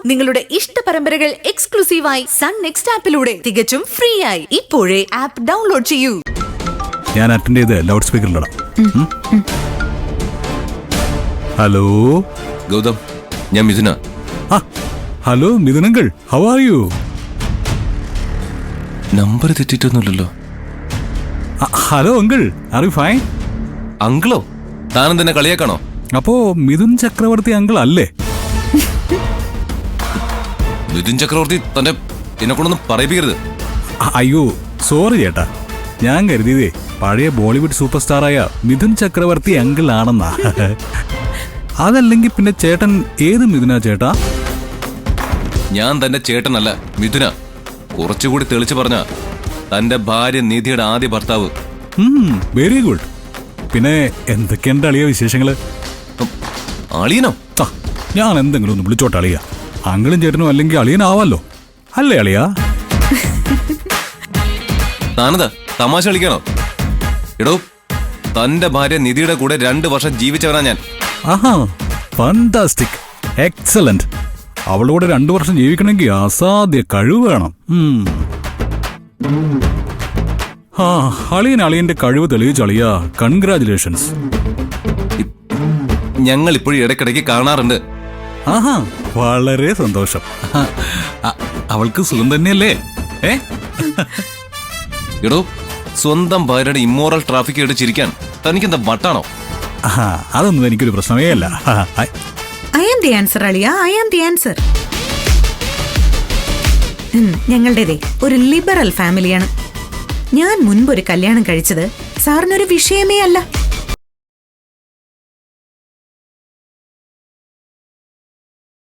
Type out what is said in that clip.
നിങ്ങളുടെ ഇഷ്ട പരമ്പരകൾ എക്സ്ക്ലൂസീവായി സൺ നെക്സ്റ്റ് ആപ്പിലൂടെ തികച്ചും ഫ്രീ ആയി ഇപ്പോഴേ ആപ്പ് ഡൗൺലോഡ് ചെയ്യൂ. ഞാൻ അറ്റൻഡ് ചെയ്ത് ലൗഡ് സ്പീക്കറിലിടാം. ഹലോ ഗൗതം, ഞാൻ Mithuna. Hello Mithun uncle, how are you? Number തെറ്റിട്ടൊന്നുമില്ലല്ലോ. Hello uncle, are you fine? അങ്കിളോ? താനും തന്നെ കളിയാക്കാണോ? അപ്പോ മിഥുൻ ചക്രവർത്തി അങ്കിൾ അല്ലേ? മിഥുൻ ചക്രവർത്തി തന്റെ എന്നെ കൊണ്ടൊന്നും പറയിപ്പിക്കരുത്. അയ്യോ സോറി ചേട്ടാ, ഞാൻ കരുതിയതേ പഴയ ബോളിവുഡ് സൂപ്പർ സ്റ്റാറായ മിഥുൻ ചക്രവർത്തി അങ്കിൾ ആണെന്നാ. അതല്ലെങ്കിൽ പിന്നെ ചേട്ടൻ ഏത് മിഥുനാ ചേട്ടാ? ഞാൻ തന്റെ ചേട്ടനല്ല, മിഥുന. കുറച്ചുകൂടി തെളിച്ചു പറഞ്ഞ തന്റെ ഭാര്യ നിധിയുടെ ആദ്യ ഭർത്താവ്. Very good. പിന്നെ എന്തൊക്കെയുണ്ട് അളിയ വിശേഷങ്ങള്? അളിയനോ? ഞാൻ എന്തെങ്കിലും ഒന്ന് വിളിച്ചോട്ടെ അളിയ. അങ്കിളും ചേട്ടനും അല്ലെങ്കിൽ അളിയനാവാലോ, അല്ലേ അളിയ? താനതാ തമാശ കളിക്കാണോ? എടോ, തന്റെ ഭാര്യ നിധിയുടെ കൂടെ 2 വർഷം ജീവിച്ചവനാ ഞാൻ. ആഹാ, ഫാന്റാസ്റ്റിക്, എക്സലന്റ്. അവളോട് 2 വർഷം ജീവിക്കണമെങ്കിൽ അസാധ്യ കഴിവ് വേണം. അളിയന്റെ കഴിവ് തെളിയിച്ച അളിയ, കൺഗ്രാചുലേഷൻസ്. ഞങ്ങൾ ഇപ്പോഴും ഇടയ്ക്കിടയ്ക്ക് കാണാറുണ്ട്. ആഹാ, വളരെ സന്തോഷം. അവൾക്ക് സുഖം തന്നെയല്ലേ? എടോ, സ്വന്തം ഭാര്യയുടെ ഇമ്മോറൽ ട്രാഫിക് ആയിട്ട് ചിരിക്കാൻ തനിക്കെന്താ വട്ടാണോ? അതൊന്നും എനിക്കൊരു പ്രശ്നമേ അല്ല. I am the answer, അളിയ. I am the answer. ഞങ്ങളുടേതേ ഒരു ലിബറൽ ഫാമിലിയാണ്. ഞാൻ മുൻപൊരു കല്യാണം കഴിച്ചത് സാറിനൊരു വിഷയമേ അല്ല.